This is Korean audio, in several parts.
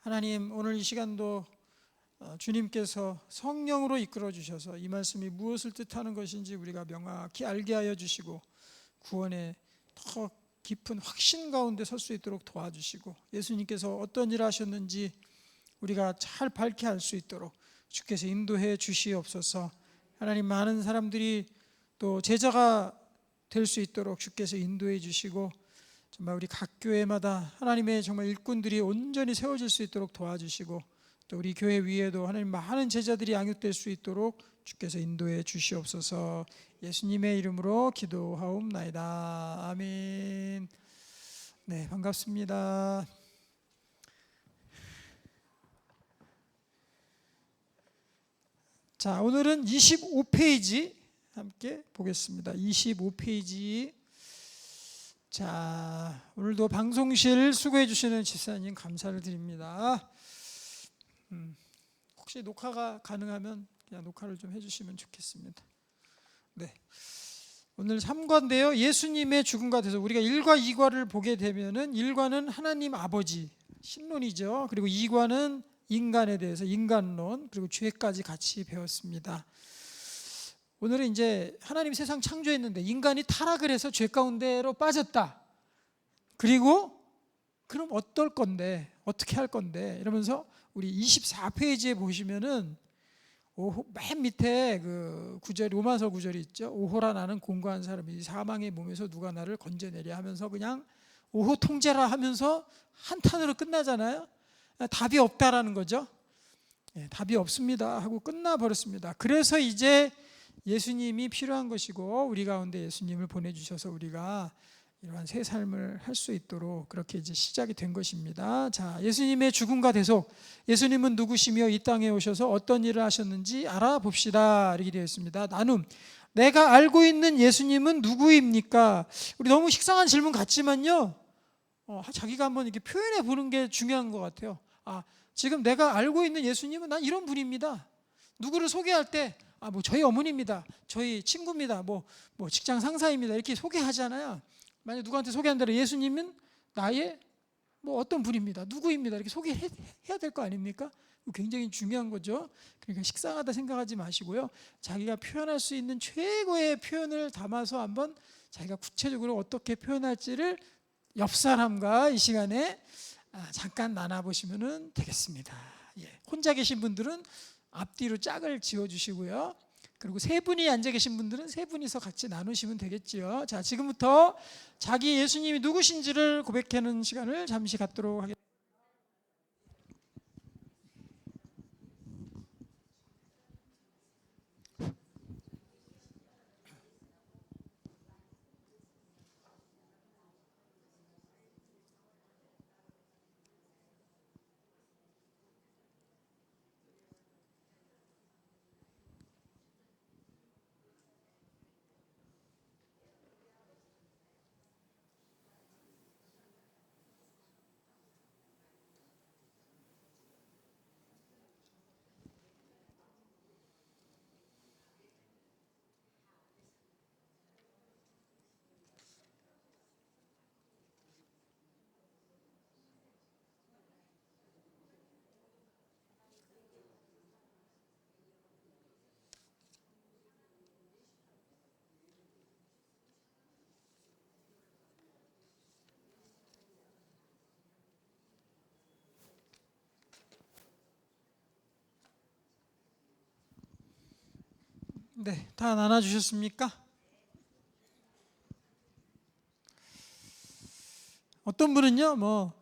하나님, 오늘 이 시간도 주님께서 성령으로 이끌어 주셔서 이 말씀이 무엇을 뜻하는 것인지 우리가 명확히 알게 하여 주시고 구원의 더 깊은 확신 가운데 설 수 있도록 도와주시고 예수님께서 어떤 일을 하셨는지 우리가 잘 밝게 알 수 있도록 주께서 인도해 주시옵소서. 하나님, 많은 사람들이 또 제자가 될 수 있도록 주께서 인도해 주시고 정말 우리 각 교회마다 하나님의 정말 일꾼들이 온전히 세워질 수 있도록 도와주시고 또 우리 교회 위에도 하나님 많은 제자들이 양육될 수 있도록 주께서 인도해 주시옵소서. 예수님의 이름으로 기도하옵나이다. 아멘. 네, 반갑습니다. 자, 오늘은 25페이지 함께 보겠습니다. 25페이지. 자, 오늘도 방송실 수고해 주시는 집사님 감사를 드립니다. 혹시 녹화가 가능하면 그냥 녹화를 좀 해주시면 좋겠습니다. 네, 오늘 3과인데요. 예수님의 죽음과 대속. 우리가 1과 2과를 보게 되면은 1과는 하나님 아버지 신론이죠. 그리고 2과는 인간에 대해서 인간론, 그리고 죄까지 같이 배웠습니다. 오늘은 이제 하나님 세상 창조했는데 인간이 타락을 해서 죄 가운데로 빠졌다. 그리고 그럼 어떨 건데, 어떻게 할 건데 이러면서 우리 24페이지에 보시면은 맨 밑에 그 구절, 로마서 구절이 있죠. 오호라 나는 공고한 사람이 사망의 몸에서 누가 나를 건져내랴 하면서 그냥 오호 통제라 하면서 한탄으로 끝나잖아요. 답이 없다라는 거죠. 답이 없습니다 하고 끝나버렸습니다. 그래서 이제 예수님이 필요한 것이고 우리 가운데 예수님을 보내주셔서 우리가 이러한 새 삶을 할 수 있도록 그렇게 이제 시작이 된 것입니다. 자, 예수님의 죽음과 대속. 예수님은 누구시며 이 땅에 오셔서 어떤 일을 하셨는지 알아봅시다. 이렇게 되어 있습니다. 나눔. 내가 알고 있는 예수님은 누구입니까? 우리 너무 식상한 질문 같지만요. 자기가 한번 이렇게 표현해 보는 게 중요한 것 같아요. 지금 내가 알고 있는 예수님은 난 이런 분입니다. 누구를 소개할 때 뭐 저희 어머니입니다. 저희 친구입니다. 뭐 직장 상사입니다. 이렇게 소개하잖아요. 만약 누구한테 소개한다면 예수님은 나의 뭐 어떤 분입니다. 누구입니다. 이렇게 소개해야 될 거 아닙니까? 굉장히 중요한 거죠. 그러니까 식상하다 생각하지 마시고요. 자기가 표현할 수 있는 최고의 표현을 담아서 한번 자기가 구체적으로 어떻게 표현할지를 옆 사람과 이 시간에 잠깐 나눠보시면 되겠습니다. 혼자 계신 분들은 앞뒤로 짝을 지어주시고요. 그리고 세 분이 앉아 계신 분들은 세 분이서 같이 나누시면 되겠지요. 자, 지금부터 자기 예수님이 누구신지를 고백하는 시간을 잠시 갖도록 하겠습니다. 네, 다 나눠주셨습니까? 어떤 분은요,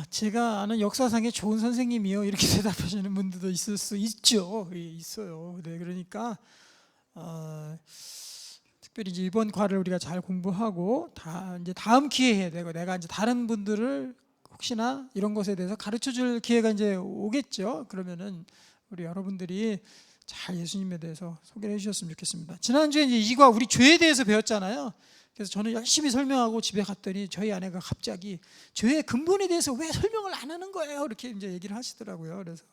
제가 아는 역사상의 좋은 선생님이요 이렇게 대답하시는 분들도 있을 수 있죠. 있어요. 네, 그러니까 특별히 이제 이번 과를 우리가 잘 공부하고 이제 다음 기회에 내가 이제 다른 분들을 혹시나 이런 것에 대해서 가르쳐줄 기회가 이제 오겠죠. 그러면은 우리 여러분들이 잘 예수님에 대해서 소개를 해주셨으면 좋겠습니다. 지난주에 이제 이과 우리 죄에 대해서 배웠잖아요. 그래서 저는 열심히 설명하고 집에 갔더니 저희 아내가 갑자기 죄의 근본에 대해서 왜 설명을 안 하는 거예요? 이렇게 이제 얘기를 하시더라고요. 그래서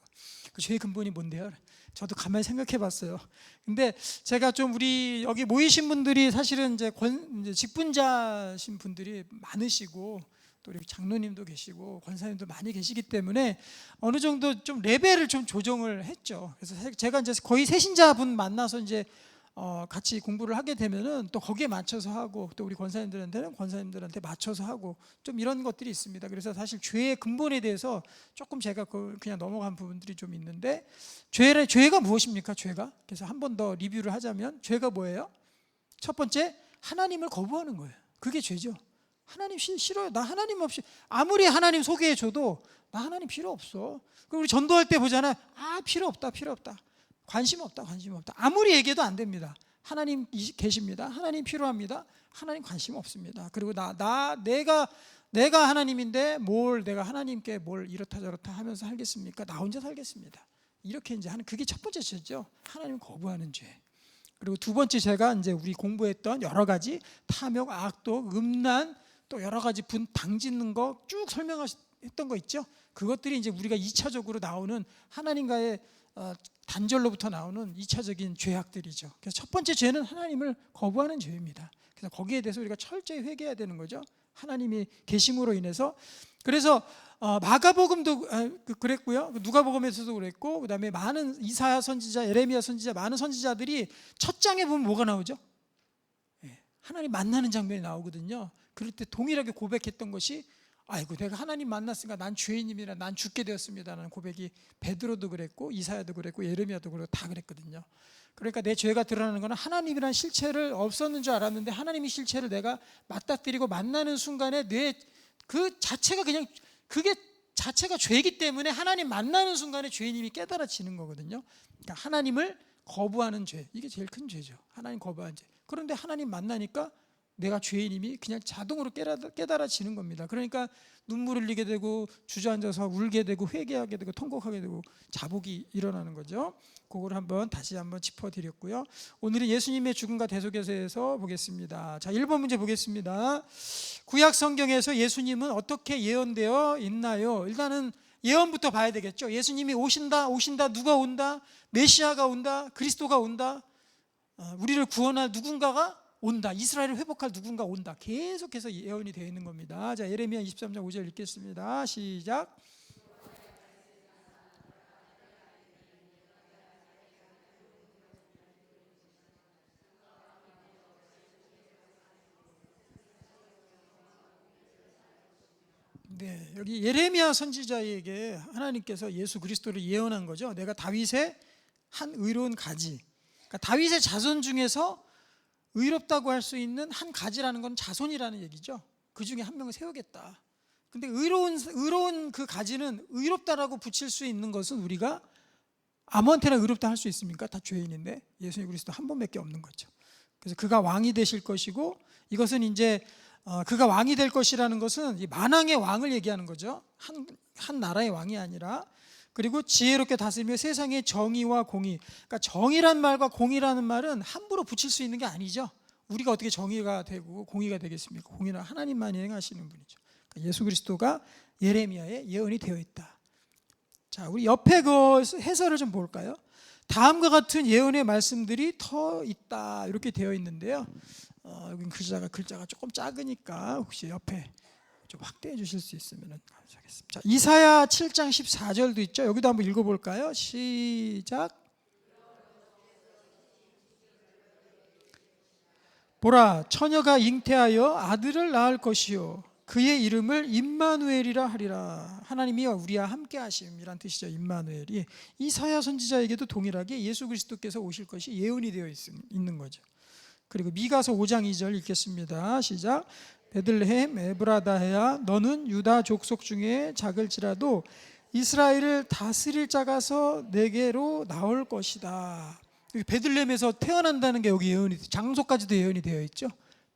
그 죄의 근본이 뭔데요? 저도 가만히 생각해 봤어요. 근데 제가 좀 우리 여기 모이신 분들이 사실은 이제 직분자신 분들이 많으시고 또 우리 장로님도 계시고 권사님도 많이 계시기 때문에 어느 정도 좀 레벨을 좀 조정을 했죠. 그래서 제가 이제 거의 새신자분 만나서 이제 같이 공부를 하게 되면은 또 거기에 맞춰서 하고, 또 우리 권사님들한테는 권사님들한테 맞춰서 하고, 좀 이런 것들이 있습니다. 그래서 사실 죄의 근본에 대해서 조금 제가 그냥 넘어간 부분들이 좀 있는데, 죄가 무엇입니까? 죄가. 그래서 한 번 더 리뷰를 하자면 죄가 뭐예요? 첫 번째, 하나님을 거부하는 거예요. 그게 죄죠. 하나님 싫어요. 나 하나님 없이 아무리 하나님 소개해줘도 나 하나님 필요 없어. 그리고 우리 전도할 때 보잖아요. 필요 없다. 관심 없다. 아무리 얘기해도 안 됩니다. 하나님 계십니다. 하나님 필요합니다. 하나님 관심 없습니다. 그리고 내가 하나님인데 내가 하나님께 뭘 이렇다 저렇다 하면서 살겠습니까? 나 혼자 살겠습니다. 이렇게 이제 하는, 그게 첫 번째 죄죠. 하나님 거부하는 죄. 그리고 두 번째 죄가 이제 우리 공부했던 여러 가지 탐욕, 악독, 음란, 또 여러 가지 당짓는 거 쭉 설명했던 거 있죠. 그것들이 이제 우리가 2차적으로 나오는 하나님과의 단절로부터 나오는 2차적인 죄악들이죠. 그래서 첫 번째 죄는 하나님을 거부하는 죄입니다. 그래서 거기에 대해서 우리가 철저히 회개해야 되는 거죠. 하나님이 계심으로 인해서. 그래서 마가복음도 그랬고요, 누가복음에서도 그랬고, 그다음에 많은 이사야 선지자, 예레미야 선지자, 많은 선지자들이 첫 장에 보면 뭐가 나오죠? 하나님 만나는 장면이 나오거든요. 그럴 때 동일하게 고백했던 것이, 아이고 내가 하나님 만났으니까 난 죄인입니다, 난 죽게 되었습니다라는 고백이 베드로도 그랬고 이사야도 그랬고 예레미야도 그랬고 다 그랬거든요. 그러니까 내 죄가 드러나는 것은 하나님이란 실체를 없었는 줄 알았는데, 하나님의 실체를 내가 맞닥뜨리고 만나는 순간에 그 자체가 그게 자체가 죄이기 때문에 하나님 만나는 순간에 죄인임이 깨달아지는 거거든요. 그러니까 하나님을 거부하는 죄, 이게 제일 큰 죄죠. 하나님 거부하는 죄. 그런데 하나님 만나니까 내가 죄인임이 그냥 자동으로 깨달아지는 겁니다. 그러니까 눈물 흘리게 되고 주저앉아서 울게 되고 회개하게 되고 통곡하게 되고 자복이 일어나는 거죠. 그걸 다시 한번 짚어드렸고요. 오늘은 예수님의 죽음과 대속에서 보겠습니다. 자, 1번 문제 보겠습니다. 구약 성경에서 예수님은 어떻게 예언되어 있나요? 일단은 예언부터 봐야 되겠죠. 예수님이 오신다, 누가 온다, 메시아가 온다, 그리스도가 온다, 우리를 구원할 누군가가 온다, 이스라엘을 회복할 누군가 온다, 계속해서 예언이 되어 있는 겁니다. 자, 예레미야 23장 5절 읽겠습니다. 시작. 네, 여기 예레미야 선지자에게 하나님께서 예수 그리스도를 예언한 거죠. 내가 다윗의 한 의로운 가지, 그러니까 다윗의 자손 중에서 의롭다고 할 수 있는 한 가지라는 건 자손이라는 얘기죠. 그 중에 한 명을 세우겠다. 근데 의로운 그 가지는, 의롭다라고 붙일 수 있는 것은 우리가 아무한테나 의롭다 할 수 있습니까? 다 죄인인데 예수님 그리스도 한 번밖에 없는 거죠. 그래서 그가 왕이 되실 것이고, 이것은 이제 그가 왕이 될 것이라는 것은 이 만왕의 왕을 얘기하는 거죠. 한 나라의 왕이 아니라. 그리고 지혜롭게 다스리며 세상의 정의와 공의, 그러니까 정의란 말과 공의라는 말은 함부로 붙일 수 있는 게 아니죠. 우리가 어떻게 정의가 되고 공의가 되겠습니까? 공의는 하나님만이 행하시는 분이죠. 그러니까 예수 그리스도가 예레미야에 예언이 되어 있다. 자, 우리 옆에 그 해설을 좀 볼까요? 다음과 같은 예언의 말씀들이 더 있다, 이렇게 되어 있는데요. 여기 글자가 조금 작으니까 혹시 옆에 좀 확대해 주실 수 있으면 감사하겠습니다. 자, 이사야 7장 14절도 있죠. 여기도 한번 읽어볼까요? 시작. 보라, 처녀가 잉태하여 아들을 낳을 것이요 그의 이름을 임마누엘이라 하리라. 하나님이 우리와 함께 하심이란 뜻이죠. 임마누엘이 이사야 선지자에게도 동일하게 예수 그리스도께서 오실 것이 예언이 되어 있는 거죠. 그리고 미가서 5장 2절 읽겠습니다. 시작. 베들레헴 에브라다야, 너는 유다 족속 중에 작을지라도 이스라엘을 다스릴 자가서 내게로 나올 것이다. 베들레헴에서 태어난다는 게 여기 예언이, 장소까지도 예언이 되어 있죠.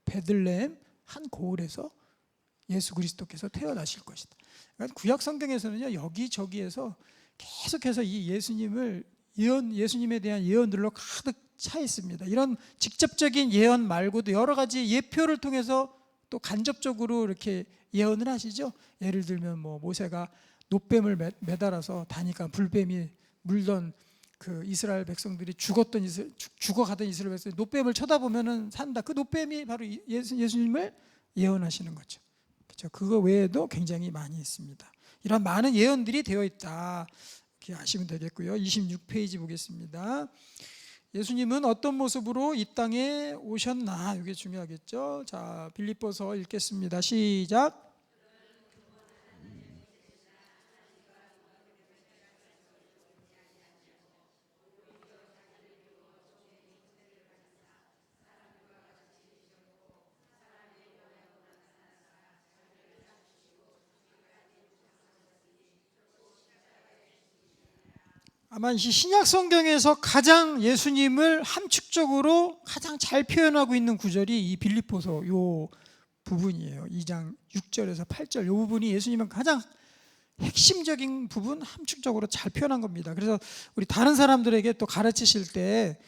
베들레헴 한 고을에서 예수 그리스도께서 태어나실 것이다. 그러니까 구약 성경에서는요, 여기저기에서 계속해서 이 예수님에 대한 예언들로 가득 차 있습니다. 이런 직접적인 예언 말고도 여러 가지 예표를 통해서 또 간접적으로 이렇게 예언을 하시죠. 예를 들면 모세가 놋뱀을 매달아서 다니까 불뱀이 물던 그 이스라엘 백성들이 죽어가던 이스라엘 백성들이 놋뱀을 쳐다보면은 산다. 그 놋뱀이 바로 예수님을 예언하시는 거죠. 그렇죠? 그거 외에도 굉장히 많이 있습니다. 이런 많은 예언들이 되어 있다. 이렇게 아시면 되겠고요. 26페이지 보겠습니다. 예수님은 어떤 모습으로 이 땅에 오셨나? 이게 중요하겠죠. 자, 빌립보서 읽겠습니다. 시작. 아마 이 신약 성경에서 가장 예수님을 함축적으로 가장 잘 표현하고 있는 구절이 이 빌립보서 요 부분이에요. 2장 6절에서 8절 요 부분이 예수님은 가장 핵심적인 부분 함축적으로 잘 표현한 겁니다. 그래서 우리 다른 사람들에게 또 가르치실 때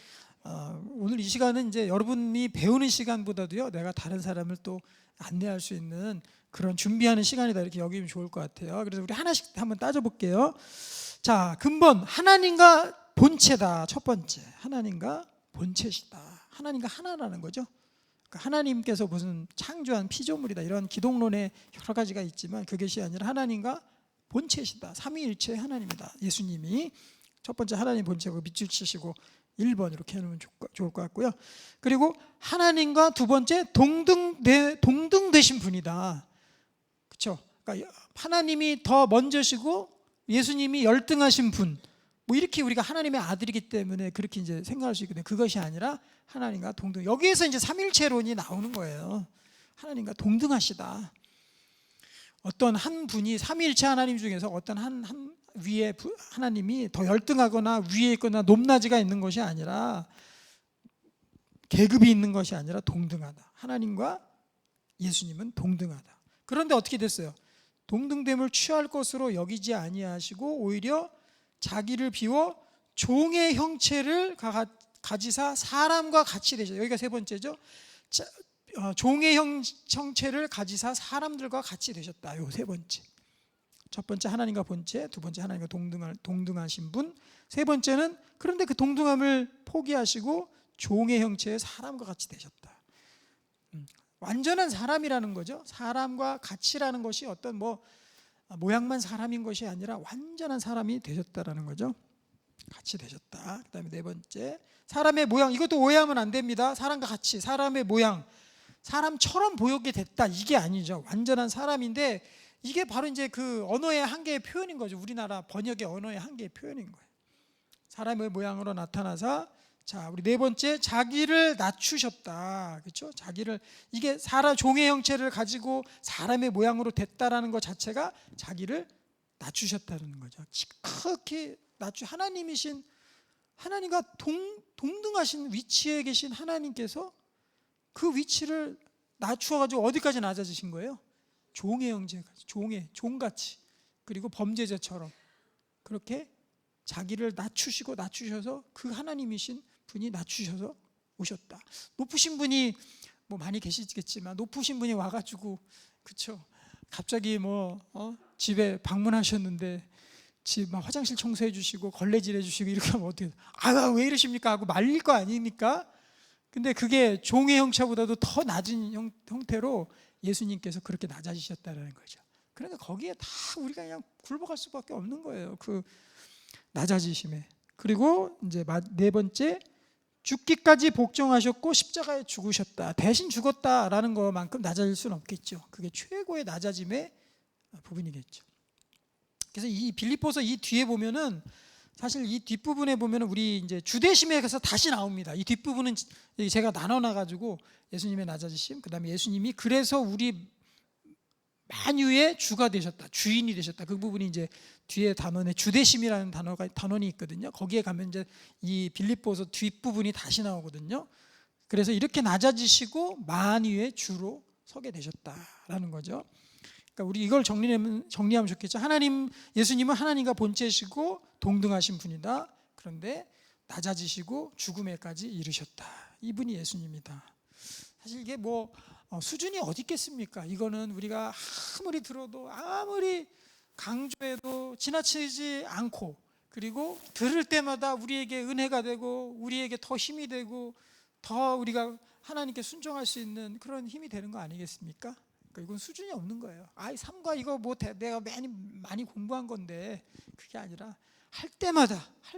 오늘 이 시간은 이제 여러분이 배우는 시간보다도요, 내가 다른 사람을 또 안내할 수 있는 그런 준비하는 시간이다, 이렇게 여기면 좋을 것 같아요. 그래서 우리 하나씩 한번 따져볼게요. 자, 근본 하나님과 본체다. 첫 번째, 하나님과 본체시다. 하나님과 하나라는 거죠. 그러니까 하나님께서 무슨 창조한 피조물이다, 이런 기독론에 여러 가지가 있지만 그것이 아니라 하나님과 본체시다. 삼위일체 하나님이다. 예수님이 첫 번째 하나님 본체고 밑줄 치시고 1번 이렇게 해놓으면 좋을 것 같고요. 그리고 하나님과 두 번째 동등되신 분이다. 그렇죠? 그러니까 하나님이 더 먼저시고 예수님이 열등하신 분, 뭐 이렇게 우리가 하나님의 아들이기 때문에 그렇게 이제 생각할 수 있거든요. 그것이 아니라 하나님과 동등. 여기에서 이제 삼일체론이 나오는 거예요. 하나님과 동등하시다. 어떤 한 분이 삼위일체 하나님 중에서 어떤 한 위에 하나님이 더 열등하거나 위에 있거나 높낮이가 있는 것이 아니라, 계급이 있는 것이 아니라 동등하다. 하나님과 예수님은 동등하다. 그런데 어떻게 됐어요? 동등됨을 취할 것으로 여기지 아니하시고 오히려 자기를 비워 종의 형체를 가지사 사람과 같이 되셨다. 여기가 세 번째죠. 종의 형체를 가지사 사람들과 같이 되셨다. 요 세 번째. 첫 번째 하나님과 본체, 두 번째 하나님과 동등하신 분, 세 번째는 그런데 그 동등함을 포기하시고 종의 형체의 사람과 같이 되셨다. 완전한 사람이라는 거죠. 사람과 같이라는 것이 어떤 모양만 사람인 것이 아니라 완전한 사람이 되셨다라는 거죠. 같이 되셨다. 그다음에 네 번째, 사람의 모양. 이것도 오해하면 안 됩니다. 사람과 같이, 사람의 모양, 사람처럼 보이게 됐다, 이게 아니죠. 완전한 사람인데 이게 바로 이제 그 언어의 한계의 표현인 거죠. 우리나라 번역의 언어의 한계의 표현인 거예요. 사람의 모양으로 나타나사, 자, 우리 네 번째, 자기를 낮추셨다. 그렇죠? 자기를, 이게 사람 종의 형체를 가지고 사람의 모양으로 됐다라는 것 자체가 자기를 낮추셨다는 거죠. 지극히 하나님이신, 하나님과 동등하신 위치에 계신 하나님께서 그 위치를 낮추어 가지고 어디까지 낮아지신 거예요? 종의 형제까지, 종같이, 그리고 범죄자처럼 그렇게 자기를 낮추셔서 그 하나님이신 분이 낮추셔서 오셨다. 높으신 분이 많이 계시겠지만 높으신 분이 와가지고, 그쵸, 갑자기 집에 방문하셨는데 집 막 화장실 청소해 주시고 걸레질 해 주시고 이렇게 하면 어떻게, 왜 이러십니까 하고 말릴 거 아닙니까? 근데 그게 종의 형체보다도 더 낮은 형태로 예수님께서 그렇게 낮아지셨다는 거죠. 그러니까 거기에 다 우리가 그냥 굴복할 수밖에 없는 거예요. 그 낮아지심에. 그리고 이제 네 번째, 죽기까지 복종하셨고 십자가에 죽으셨다. 대신 죽었다라는 것만큼 낮아질 수는 없겠죠. 그게 최고의 낮아짐의 부분이겠죠. 그래서 이 빌립보서 이 뒤에 보면은, 사실 이 뒷부분에 보면은 우리 이제 주대심에 가서 다시 나옵니다. 이 뒷부분은 제가 나눠놔가지고 예수님의 낮아지심, 그 다음에 예수님이 그래서 우리 만유의 주가 되셨다, 주인이 되셨다. 그 부분이 이제 뒤에 단원에 주대심이라는 단원이 있거든요. 거기에 가면 이제 이 빌립보서 뒷부분이 다시 나오거든요. 그래서 이렇게 낮아지시고 만유의 주로 서게 되셨다라는 거죠. 그러니까 우리 이걸 정리하면 좋겠죠. 예수님은 하나님과 본체시고 동등하신 분이다. 그런데 낮아지시고 죽음에까지 이르셨다. 이분이 예수님이다. 사실 이게 수준이 어디 있겠습니까? 이거는 우리가 아무리 들어도, 아무리 강조해도 지나치지 않고, 그리고 들을 때마다 우리에게 은혜가 되고 우리에게 더 힘이 되고 더 우리가 하나님께 순종할 수 있는 그런 힘이 되는 거 아니겠습니까? 이건 수준이 없는 거예요. 아이 삼가 이거 뭐 내가 많이 공부한 건데, 그게 아니라 할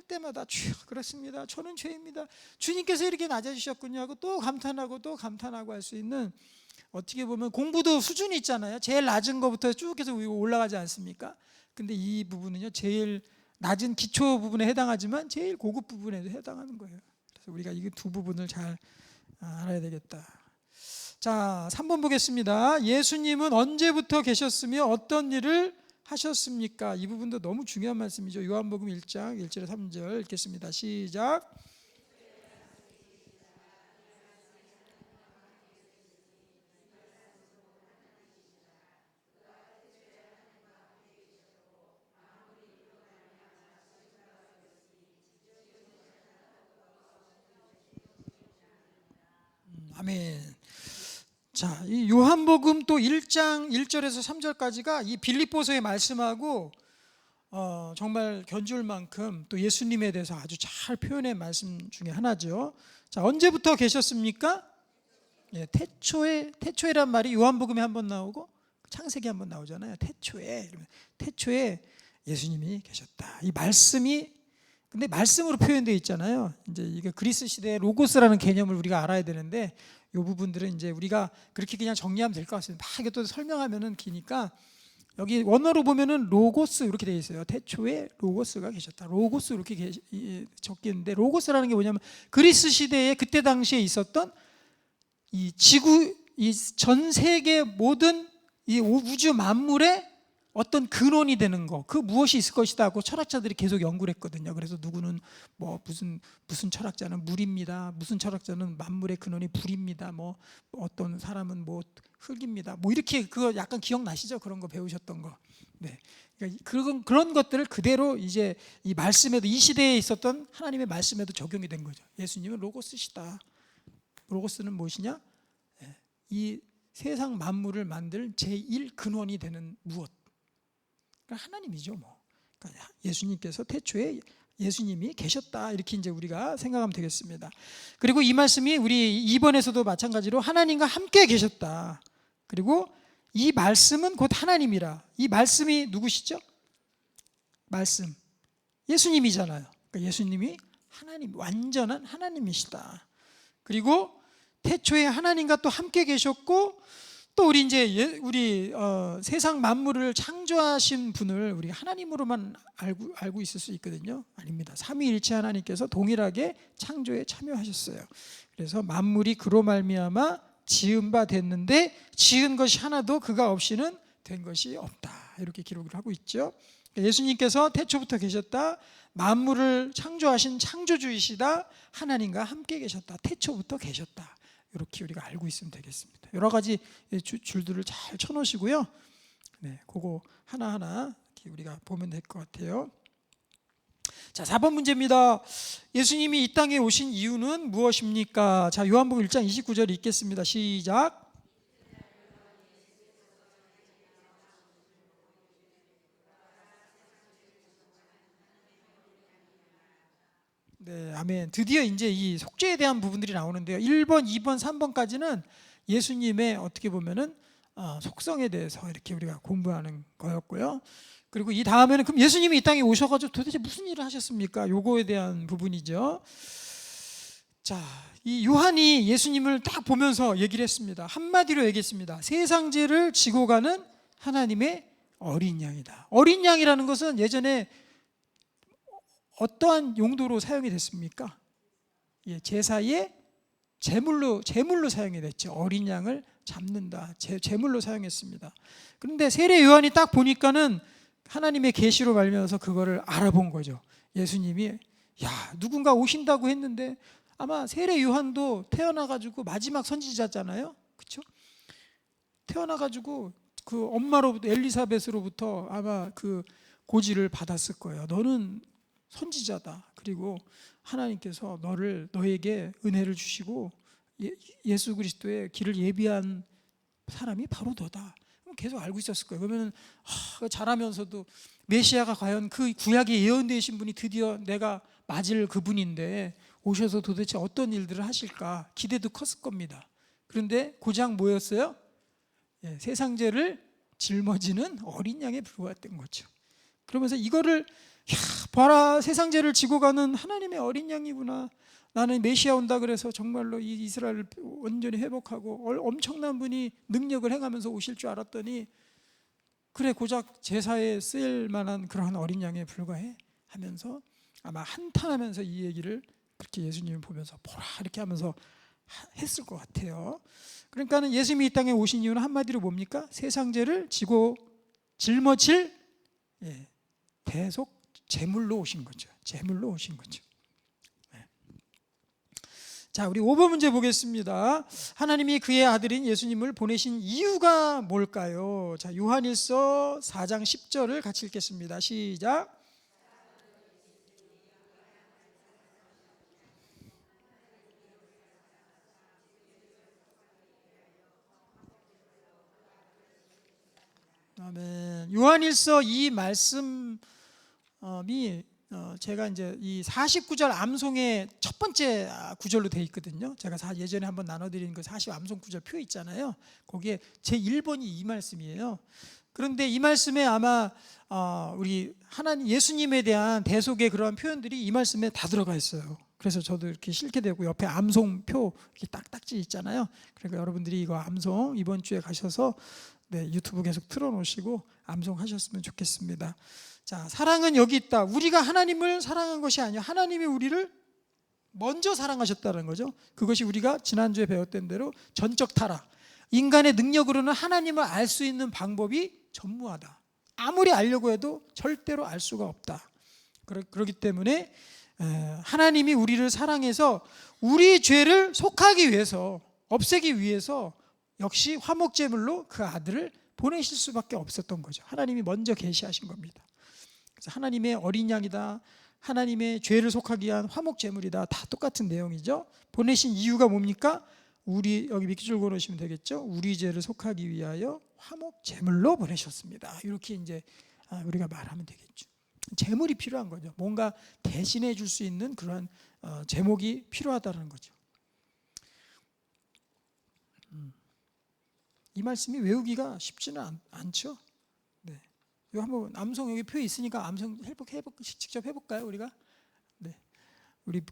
때마다 주여 그렇습니다. 저는 죄입니다. 주님께서 이렇게 낮아지셨군요 하고 또 감탄하고 할 수 있는, 어떻게 보면 공부도 수준이 있잖아요. 제일 낮은 것부터 쭉 해서 올라가지 않습니까? 근데 이 부분은요, 제일 낮은 기초 부분에 해당하지만 제일 고급 부분에도 해당하는 거예요. 그래서 우리가 이 두 부분을 잘 알아야 되겠다. 자, 3번 보겠습니다. 예수님은 언제부터 계셨으며 어떤 일을 하셨습니까? 이 부분도 너무 중요한 말씀이죠. 요한복음 1장 1절에 3절 읽겠습니다. 시작. 아멘. 자, 이 요한복음 또 1장 1절에서 3절까지가 이 빌립보서의 말씀하고 정말 견줄 만큼 또 예수님에 대해서 아주 잘 표현한 말씀 중에 하나죠. 자, 언제부터 계셨습니까? 예, 태초에란 말이 요한복음에 한번 나오고 창세기 한번 나오잖아요. 태초에 예수님이 계셨다. 이 말씀이 근데 말씀으로 표현되어 있잖아요. 이제 이게 그리스 시대의 로고스라는 개념을 우리가 알아야 되는데, 이 부분들은 이제 우리가 그렇게 그냥 정리하면 될 것 같습니다. 막 이게 또 설명하면은 기니까, 여기 원어로 보면은 로고스 이렇게 되어 있어요. 태초에 로고스가 계셨다. 로고스 이렇게 적혀 있는데, 로고스라는 게 뭐냐면 그리스 시대에 그때 당시에 있었던 이 지구, 이 전 세계 모든 이 우주 만물의 어떤 근원이 되는 거, 그 무엇이 있을 것이다 하고 철학자들이 계속 연구를 했거든요. 그래서 누구는 뭐 무슨 철학자는 물입니다. 무슨 철학자는 만물의 근원이 불입니다. 뭐 어떤 사람은 뭐 흙입니다. 뭐 이렇게 그거 약간 기억나시죠? 그런 거 배우셨던 거. 네. 그러니까 그런 것들을 그대로 이제 이 말씀에도, 이 시대에 있었던 하나님의 말씀에도 적용이 된 거죠. 예수님은 로고스시다. 로고스는 무엇이냐? 이 세상 만물을 만들 제1 근원이 되는 무엇? 하나님이죠, 뭐. 그러니까 예수님께서 태초에 예수님이 계셨다, 이렇게 이제 우리가 생각하면 되겠습니다. 그리고 이 말씀이 우리 2번에서도 마찬가지로 하나님과 함께 계셨다. 그리고 이 말씀은 곧 하나님이라. 이 말씀이 누구시죠? 말씀, 예수님이잖아요. 그러니까 예수님이 하나님, 완전한 하나님이시다. 그리고 태초에 하나님과 또 함께 계셨고, 또 우리 이제 세상 만물을 창조하신 분을 우리 하나님으로만 알고 있을 수 있거든요. 아닙니다. 삼위일체 하나님께서 동일하게 창조에 참여하셨어요. 그래서 만물이 그로 말미암아 지은 바 됐는데 지은 것이 하나도 그가 없이는 된 것이 없다, 이렇게 기록을 하고 있죠. 예수님께서 태초부터 계셨다. 만물을 창조하신 창조주이시다. 하나님과 함께 계셨다. 태초부터 계셨다. 이렇게 우리가 알고 있으면 되겠습니다. 여러 가지 줄들을 잘 쳐놓으시고요. 네, 그거 하나하나 우리가 보면 될 것 같아요. 자, 4번 문제입니다. 예수님이 이 땅에 오신 이유는 무엇입니까? 자, 요한복음 1장 29절 읽겠습니다. 시작. 네, 아멘. 드디어 이제 이 속죄에 대한 부분들이 나오는데요. 1번, 2번, 3번까지는 예수님의 어떻게 보면은 속성에 대해서 이렇게 우리가 공부하는 거였고요. 그리고 이 다음에는 그럼 예수님이 이 땅에 오셔가지고 도대체 무슨 일을 하셨습니까? 요거에 대한 부분이죠. 자, 이 요한이 예수님을 딱 보면서 얘기를 했습니다. 한마디로 얘기했습니다. 세상 죄를 지고 가는 하나님의 어린 양이다. 어린 양이라는 것은 예전에 어떠한 용도로 사용이 됐습니까? 예, 제사의 제물로 사용이 됐죠. 어린 양을 잡는다, 제물로 사용했습니다. 그런데 세례 요한이 딱 보니까는 하나님의 계시로 말미암아서 그거를 알아본 거죠. 예수님이 누군가 오신다고 했는데, 아마 세례 요한도 태어나가지고 마지막 선지자잖아요, 그렇죠? 태어나가지고 그 엄마로부터, 엘리사벳으로부터 아마 그 고지를 받았을 거예요. 너는 선지자다. 그리고 하나님께서 너에게 은혜를 주시고 예수 그리스도의 길을 예비한 사람이 바로 너다. 계속 알고 있었을 거예요. 그러면 잘하면서도 메시아가 과연 그 구약에 예언되신 분이 드디어 내가 맞을 그분인데 오셔서 도대체 어떤 일들을 하실까 기대도 컸을 겁니다. 그런데 고작 뭐였어요? 세상 죄를 짊어지는 어린 양에 불과했던 거죠. 그러면서 이거를 봐라, 세상 죄를 지고 가는 하나님의 어린 양이구나. 나는 메시아 온다 그래서 정말로 이 이스라엘을 온전히 회복하고 엄청난 분이 능력을 행하면서 오실 줄 알았더니 그래, 고작 제사에 쓰일 만한 그러한 어린 양에 불과해 하면서 아마 한탄하면서 이 얘기를 그렇게 예수님을 보면서 보라 이렇게 하면서 했을 것 같아요. 그러니까는 예수님이 이 땅에 오신 이유는 한마디로 뭡니까? 세상 죄를 지고 짊어질 대속 제물로 오신 거죠. 제물로 오신 거죠. 자, 우리 5번 문제 보겠습니다. 하나님이 그의 아들인 예수님을 보내신 이유가 뭘까요? 자, 요한일서 4장 10절을 같이 읽겠습니다. 시작. 아멘. 요한일서 이 말씀이 제가 이제 이 49절 암송의 첫 번째 구절로 되어 있거든요. 제가 예전에 한번 나눠드린 그 40 암송 구절 표 있잖아요. 거기에 제 1번이 이 말씀이에요. 그런데 이 말씀에 아마 우리 하나님 예수님에 대한 대속의 그러한 표현들이 이 말씀에 다 들어가 있어요. 그래서 저도 이렇게 실게 되고 옆에 암송표 이렇게 딱딱지 있잖아요. 그러니까 여러분들이 이거 암송 이번 주에 가셔서 유튜브 계속 틀어놓으시고 암송하셨으면 좋겠습니다. 자, 사랑은 여기 있다. 우리가 하나님을 사랑한 것이 아니야. 하나님이 우리를 먼저 사랑하셨다는 거죠. 그것이 우리가 지난주에 배웠던 대로 전적 타락. 인간의 능력으로는 하나님을 알 수 있는 방법이 전무하다. 아무리 알려고 해도 절대로 알 수가 없다. 그렇기 때문에 하나님이 우리를 사랑해서 우리 죄를 속하기 위해서, 없애기 위해서 역시 화목제물로 그 아들을 보내실 수밖에 없었던 거죠. 하나님이 먼저 계시하신 겁니다. 그래서 하나님의 어린 양이다, 하나님의 죄를 속하기 위한 화목제물이다, 다 똑같은 내용이죠. 보내신 이유가 뭡니까? 우리 여기 밑줄 그어놓으시면 되겠죠. 우리 죄를 속하기 위하여 화목제물로 보내셨습니다. 이렇게 이제 우리가 말하면 되겠죠. 제물이 필요한 거죠. 뭔가 대신해 줄 수 있는 그런 제목이 필요하다는 거죠. 이 말씀이 외우기가 쉽지는 않죠. 네. 이거 한번 암송 여기 표 있으니까 암송 직접 해볼까요, 우리가? 네. 우리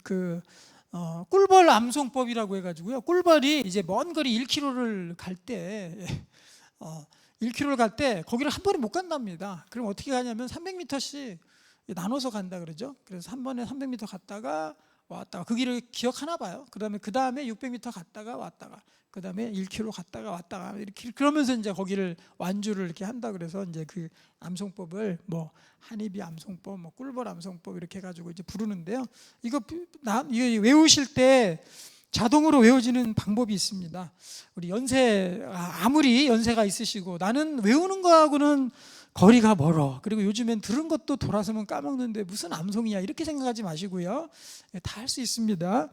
꿀벌 암송법이라고 해가지고요. 꿀벌이 이제 먼 거리 1km를 갈 때, 1km를 갈 때 거기를 한 번에 못 간답니다. 그럼 어떻게 가냐면 300m씩 나눠서 간다 그러죠. 그래서 한 번에 300m 갔다가 왔다가 그 길을 기억하나 봐요. 그 다음에 600m 갔다가 왔다가 그 다음에 1km 갔다가 왔다가 이렇게 그러면서 이제 거기를 완주를 이렇게 한다 그래서 이제 그 암송법을 뭐 한입이 암송법, 뭐 꿀벌 암송법 이렇게 해가지고 이제 부르는데요. 이거 외우실 때 자동으로 외워지는 방법이 있습니다. 우리 아무리 연세가 있으시고 나는 외우는 거하고는 거리가 멀어. 그리고 요즘엔 들은 것도 돌아서면 까먹는데 무슨 암송이야 이렇게 생각하지 마시고요. 다 할 수 있습니다.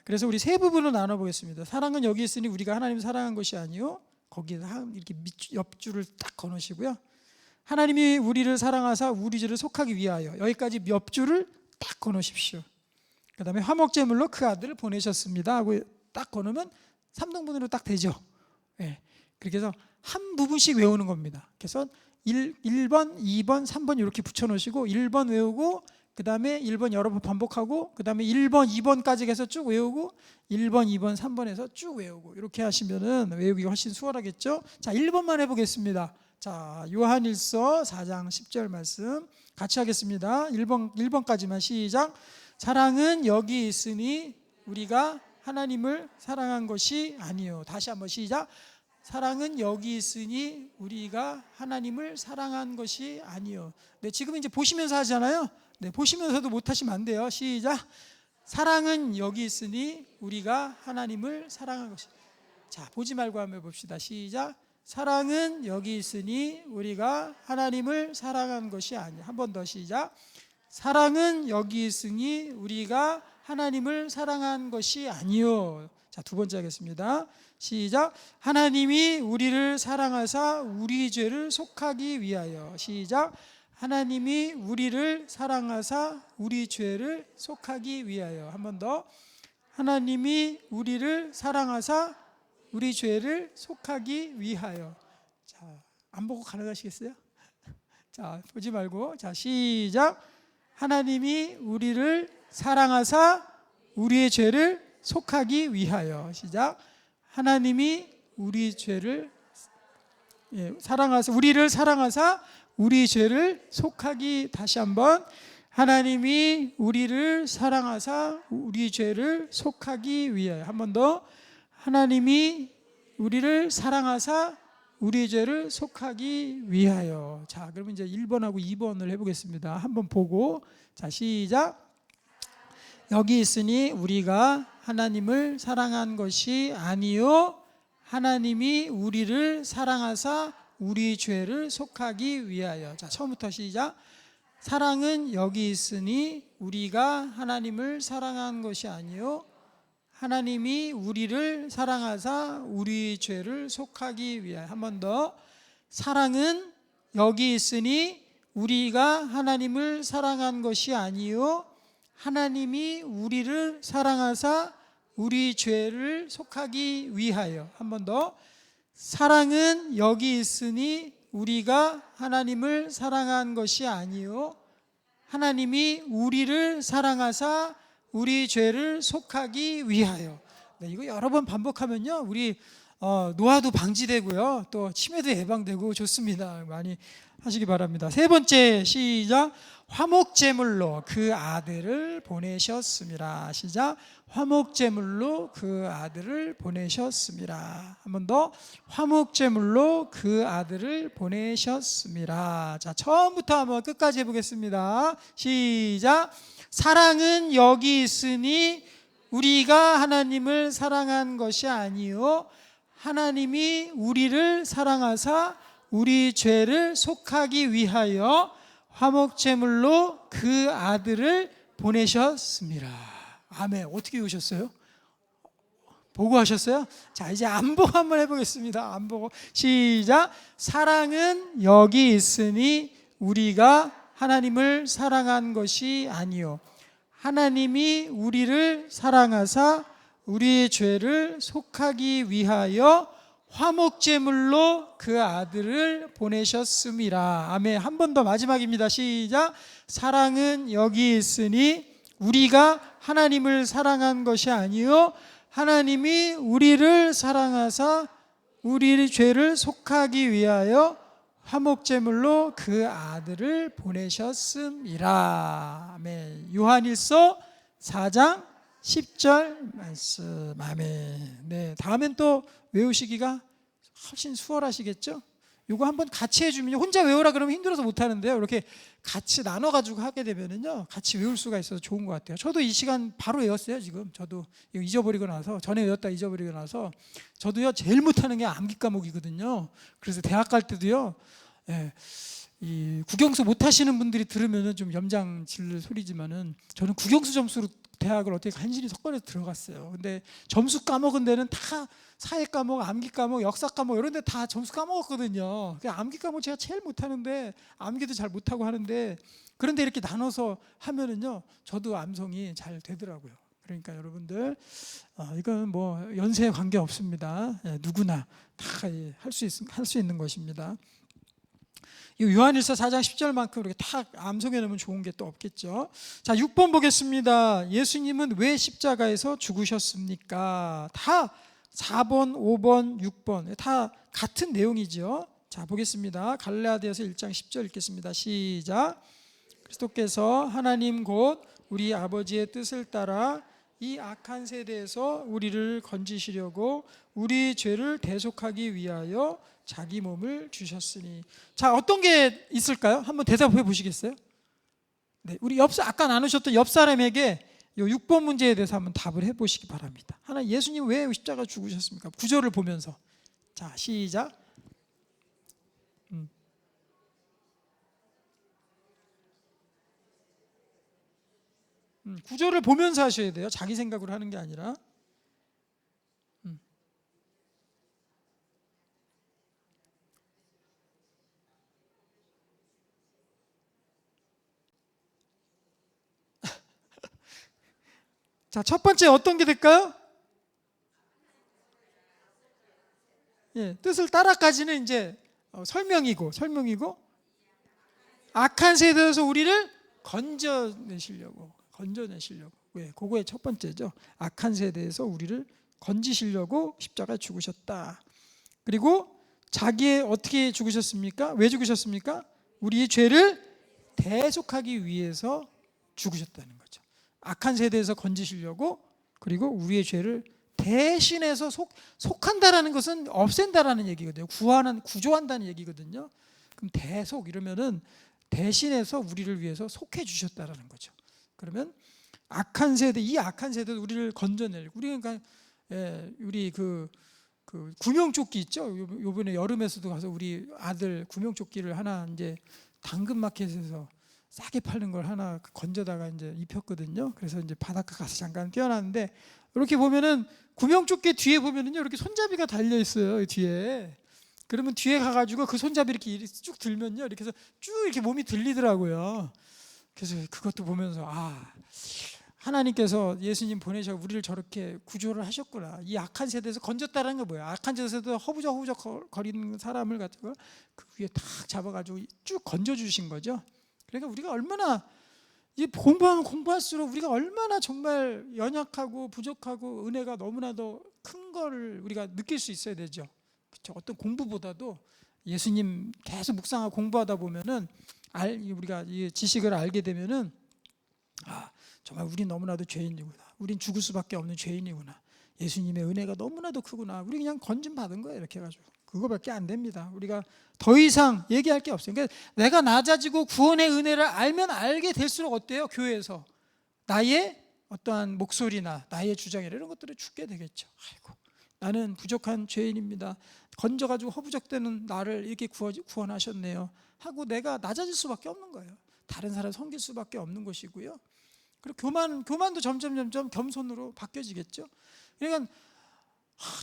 그래서 우리 세 부분으로 나눠보겠습니다. 사랑은 여기 있으니 우리가 하나님을 사랑한 것이 아니요. 거기에서 이렇게 옆줄을 딱 거놓으시고요. 하나님이 우리를 사랑하사 우리 죄를 속하기 위하여 여기까지 옆줄을 딱 거놓으십시오. 그 다음에 화목제물로 그 아들을 보내셨습니다 하고 딱 거놓으면 3등분으로 딱 되죠. 네. 그렇게 해서 한 부분씩 외우는 겁니다. 그래서 1번, 2번, 3번 이렇게 붙여놓으시고 1번 외우고 그 다음에 1번 여러 번 반복하고 그 다음에 1번, 2번까지 해서 쭉 외우고 1번, 2번, 3번에서 쭉 외우고 이렇게 하시면은 외우기가 훨씬 수월하겠죠. 자, 1번만 해보겠습니다. 자, 요한일서 4장 10절 말씀 같이 하겠습니다. 1번까지만 시작. 사랑은 여기 있으니 우리가 하나님을 사랑한 것이 아니요. 다시 한번 시작. 사랑은 여기 있으니 우리가 하나님을 사랑한 것이 아니요. 네, 지금 이제 보시면서 하잖아요. 네, 보시면서도 못하시면 안 돼요. 시작. 사랑은 여기 있으니 우리가 하나님을 사랑한 것이. 자, 보지 말고 한번 해봅시다. 시작. 사랑은 여기 있으니 우리가 하나님을 사랑한 것이 아니야. 한 번 더 시작. 사랑은 여기 있으니 우리가 하나님을 사랑한 것이 아니요. 자, 두 번째 하겠습니다. 시작. 하나님이 우리를 사랑하사 우리 죄를 속하기 위하여. 시작. 하나님이 우리를 사랑하사 우리 죄를 속하기 위하여. 한 번 더. 하나님이 우리를 사랑하사 우리 죄를 속하기 위하여. 자, 안 보고 가능하시겠어요? 자, 보지 말고. 자, 시작. 하나님이 우리를 사랑하사 우리의 죄를 속하기 위하여. 시작. 하나님이 우리 죄를 사랑하사 우리를 사랑하사 우리 죄를 속하기. 다시 한번. 하나님이 우리를 사랑하사 우리 죄를 속하기 위하여. 한 번 더. 하나님이 우리를 사랑하사 우리 죄를 속하기 위하여. 자, 그러면 이제 1번하고 2번을 해보겠습니다. 한번 보고. 자, 시작. 여기 있으니 우리가 하나님을 사랑한 것이 아니요 하나님이 우리를 사랑하사 우리 죄를 속하기 위하여. 자, 처음부터 시작. 사랑은 여기 있으니 우리가 하나님을 사랑한 것이 아니요 하나님이 우리를 사랑하사 우리 죄를 속하기 위하여. 한 번 더. 사랑은 여기 있으니 우리가 하나님을 사랑한 것이 아니요 하나님이 우리를 사랑하사 우리 죄를 속하기 위하여. 한 번 더. 사랑은 여기 있으니 우리가 하나님을 사랑한 것이 아니요 하나님이 우리를 사랑하사 우리 죄를 속하기 위하여. 네, 이거 여러 번 반복하면요 우리 노화도 방지되고요 또 치매도 예방되고 좋습니다. 많이 하시기 바랍니다. 세 번째 시작. 화목제물로 그 아들을 보내셨습니다. 시작. 화목제물로 그 아들을 보내셨습니다. 한 번 더. 화목제물로 그 아들을 보내셨습니다. 자, 처음부터 한번 끝까지 해보겠습니다. 시작. 사랑은 여기 있으니 우리가 하나님을 사랑한 것이 아니요 하나님이 우리를 사랑하사 우리 죄를 속하기 위하여 화목제물로 그 아들을 보내셨습니다. 아멘. 어떻게 오셨어요? 보고 하셨어요? 자, 이제 안 보고 한번 해보겠습니다. 안 보고. 시작. 사랑은 여기 있으니 우리가 하나님을 사랑한 것이 아니요 하나님이 우리를 사랑하사 우리의 죄를 속하기 위하여 화목제물로 그 아들을 보내셨습니다. 아멘. 한 번 더 마지막입니다. 시작. 사랑은 여기 있으니 우리가 하나님을 사랑한 것이 아니요 하나님이 우리를 사랑하사 우리의 죄를 속하기 위하여 화목제물로 그 아들을 보내셨습니다. 아멘. 요한일서 4장 10절 말씀. 아멘. 네, 다음엔 또 외우시기가 훨씬 수월하시겠죠? 요거 한번 같이 해주면, 혼자 외우라 그러면 힘들어서 못하는데요, 이렇게 같이 나눠가지고 하게 되면은요 같이 외울 수가 있어서 좋은 것 같아요. 저도 이 시간 바로 외웠어요. 지금 저도 이거 잊어버리고 나서, 전에 외웠다 잊어버리고 나서, 저도요 제일 못하는 게 암기 과목이거든요. 그래서 대학 갈 때도요, 이 국영수 못하시는 분들이 들으면은 좀 염장질 소리지만은 저는 국영수 점수로 대학을 어떻게 간신히 석권해서 들어갔어요. 근데 점수 까먹은 데는 다 사회 과목, 암기 과목, 역사 과목 이런 데 다 점수 까먹었거든요. 암기 과목 제가 제일 못하는데, 암기도 잘 못하고 하는데, 그런데 이렇게 나눠서 하면은요 저도 암송이 잘 되더라고요. 그러니까 여러분들 이건 뭐 연세에 관계 없습니다. 누구나 다 할 수 있는 것입니다. 요한일서 4장 10절만큼 이렇게 탁 암송해 놓으면 좋은 게 또 없겠죠. 자, 6번 보겠습니다. 예수님은 왜 십자가에서 죽으셨습니까? 다 4번, 5번, 6번 다 같은 내용이죠. 자, 보겠습니다. 갈라디아서 1장 10절 읽겠습니다. 시작. 그리스도께서 하나님 곧 우리 아버지의 뜻을 따라 이 악한 세대에서 우리를 건지시려고 우리 죄를 대속하기 위하여 자기 몸을 주셨으니. 자, 어떤 게 있을까요? 한번 대답해 보시겠어요? 네, 우리 아까 나누셨던 옆 사람에게 이 6번 문제에 대해서 한번 답을 해보시기 바랍니다. 하나, 예수님 왜 십자가 죽으셨습니까? 구절을 보면서. 자, 시작. 구절을 보면서 하셔야 돼요. 자기 생각으로 하는 게 아니라. 자, 첫 번째 어떤 게 될까요? 뜻을 따라까지는 이제 설명이고 악한 세대에서 우리를 건져내시려고. 왜? 그거의 첫 번째죠. 악한 세대에서 우리를 건지시려고 십자가에 죽으셨다. 그리고 자기의 어떻게 죽으셨습니까? 왜 죽으셨습니까? 우리의 죄를 대속하기 위해서 죽으셨다는 거죠. 악한 세대에서 건지시려고, 그리고 우리의 죄를 대신해서 속한다라는 것은 없앤다라는 얘기거든요. 구조한다는 얘기거든요. 그럼 대속 이러면은 대신해서 우리를 위해서 속해 주셨다라는 거죠. 그러면 악한 세대, 이 악한 세대도 우리를 건져낼. 우리 그러니까 우리 그 구명조끼 있죠. 요번에 여름에서도 가서 우리 아들 구명조끼를 하나 이제 당근마켓에서 싸게 파는 걸 하나 건져다가 이제 입혔거든요. 그래서 이제 바닷가 가서 잠깐 뛰어났는데, 이렇게 보면은 구명조끼 뒤에 보면은요, 이렇게 손잡이가 달려 있어요. 뒤에. 그러면 뒤에 가가지고 그 손잡이 이렇게 쭉 들면요, 이렇게 해서 쭉 이렇게 몸이 들리더라고요. 그래서 그것도 보면서 하나님께서 예수님 보내셔 우리를 저렇게 구조를 하셨구나. 이 악한 세대에서 건졌다라는 게 뭐예요? 악한 세대에서 허부적 거리는 사람을 갖다가 그 위에 탁 잡아가지고 쭉 건져주신 거죠. 그러니까 우리가 얼마나 공부할수록 우리가 얼마나 정말 연약하고 부족하고 은혜가 너무나도 큰 거를 우리가 느낄 수 있어야 되죠. 그렇죠? 어떤 공부보다도 예수님 계속 묵상하고 공부하다 보면은 우리가 이 지식을 알게 되면은 정말 우린 너무나도 죄인이구나. 우린 죽을 수밖에 없는 죄인이구나. 예수님의 은혜가 너무나도 크구나. 우리 그냥 건진 받은 거예요. 이렇게 해가지고 그거밖에 안 됩니다. 우리가 더 이상 얘기할 게 없어요. 그러니까 내가 낮아지고 구원의 은혜를 알면 알게 될수록 어때요? 교회에서 나의 어떠한 목소리나 나의 주장이나 이런 것들을 죽게 되겠죠. 아이고, 나는 부족한 죄인입니다. 건져가지고 허부적대는 나를 이렇게 구원하셨네요 하고 내가 낮아질 수밖에 없는 거예요. 다른 사람 섬길 수밖에 없는 것이고요. 그리고 교만도 점점 겸손으로 바뀌어지겠죠. 그러니까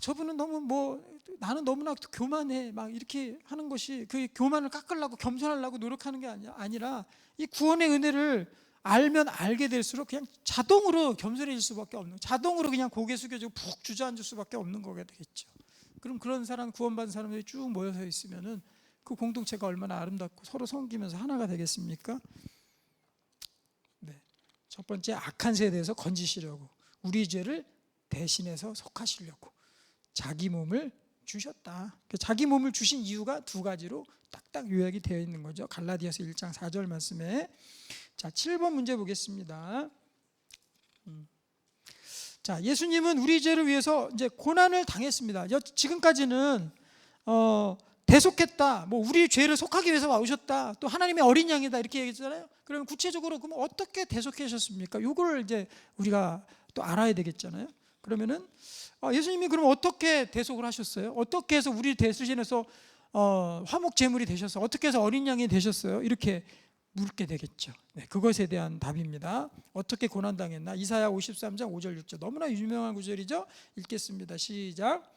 저분은 너무 나는 너무나 교만해 막 이렇게 하는 것이 그 교만을 깎으려고 겸손하려고 노력하는 게 아니라 이 구원의 은혜를 알면 알게 될수록 그냥 자동으로 겸손해질 수밖에 없는, 자동으로 그냥 고개 숙여지고 푹 주저앉을 수밖에 없는 거가 되겠죠. 그럼 그런 사람, 구원받은 사람들이 쭉 모여서 있으면은 그 공동체가 얼마나 아름답고 서로 섬기면서 하나가 되겠습니까? 네. 첫 번째, 악한 세대에서 건지시려고, 우리 죄를 대신해서 속하시려고 자기 몸을 주셨다. 자기 몸을 주신 이유가 두 가지로 딱딱 요약이 되어 있는 거죠. 갈라디아서 1장 4절 말씀에. 자, 7번 문제 보겠습니다. 자, 예수님은 우리 죄를 위해서 이제 고난을 당했습니다. 지금까지는 대속했다, 우리 죄를 속하기 위해서 와오셨다, 또 하나님의 어린 양이다 이렇게 얘기했잖아요. 그러면 구체적으로 그럼 어떻게 대속하셨습니까? 이거를 이제 우리가 또 알아야 되겠잖아요. 그러면은 예수님이 그럼 어떻게 대속을 하셨어요? 어떻게 해서 우리 대신해서 화목 제물이 되셔서 어떻게 해서 어린 양이 되셨어요? 이렇게 묻게 되겠죠. 네, 그것에 대한 답입니다. 어떻게 고난당했나? 이사야 53장 5절 6절 너무나 유명한 구절이죠. 읽겠습니다. 시작.